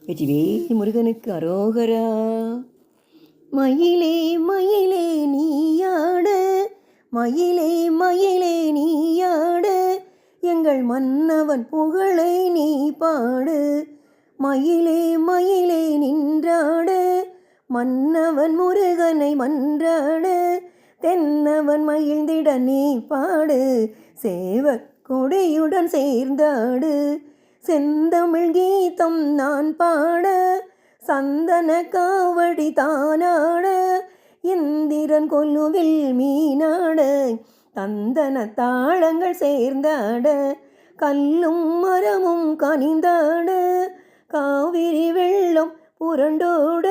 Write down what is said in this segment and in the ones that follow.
வெற்றிவேல் முருகனுக்கு அரோகரா. மயிலே மயிலே நீயாடு, மயிலே மயிலே நீயாடு, எங்கள் மன்னவன் புகழை நீ பாடு. மயிலே மயிலே நின்றாடு, மன்னவன் முருகனை மன்றாடு. தென்னவன் மகிழ்ந்திட நீ பாடு, சேவக் கொடியுடன் சேர்ந்தாடு. செந்தமிழ் கீதம் நான் பாட, சந்தன காவடி தானாட. இந்திரன் கொல்லுவில் மீனாட, தந்தன தாளங்கள் சேர்ந்தாட. கல்லும் மரமும் கனிந்தாட, காவிரி வெள்ளம் புரண்டோட.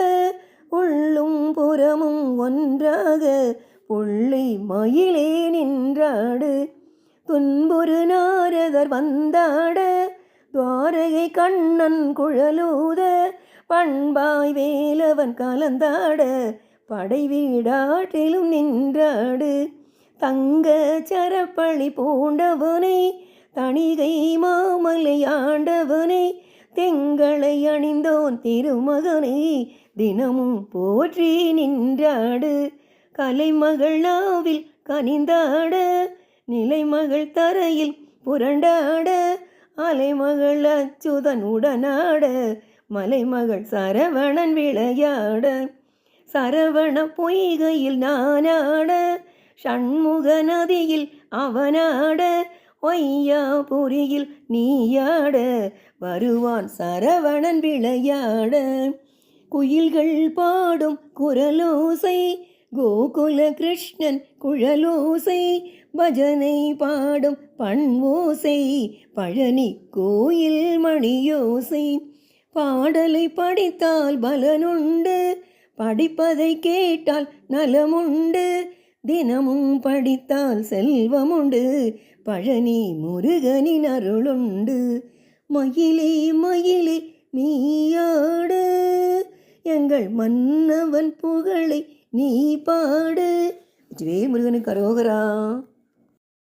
உள்ளும் புறமும் ஒன்றாக புள்ளி மயிலே நின்றாடு. துன்புறு நாரதர் வந்தாட, துவாரகை கண்ணன் குழலூத. பண்பாய் வேலவன் கலந்தாட, படை வீடாற்றிலும் நின்றாடு. தங்க சரப்பழி பூண்டவனை, தணிகை மாமலை ஆண்டவனை. தெங்களை அணிந்தோன் திருமகனை, தினமும் போற்றி நின்றாடு. கலைமகள் நாவில் கனிந்தாட, நிலைமகள் தரையில் புரண்டாட. அலைமகள் அச்சுதன் உடனாட, மலைமகள் சரவணன் விளையாட. சரவண பொய்கையில் நானாட, ஷண்முக நதியில் அவனாட. ஒய்யாபுரியில் நீயாட, வருவான் சரவணன் விளையாட. குயில்கள் பாடும் குரலோசை, கோகுல கிருஷ்ணன் குழலோசை. பஜனை பாடும் பண்வோசை, பழனி கோயில் மணியோசை. பாடலை படித்தால் பலனுண்டு, படிப்பதை கேட்டால் நலமுண்டு. தினமும் படித்தால் செல்வமுண்டு, பழனி முருகனின் அருளுண்டு. மயிலே மயிலே நீயாடு, எங்கள் மன்னவன் புகழை நீ பாடு. வெற்றிவேல் முருகனுக்கு அரோகரா.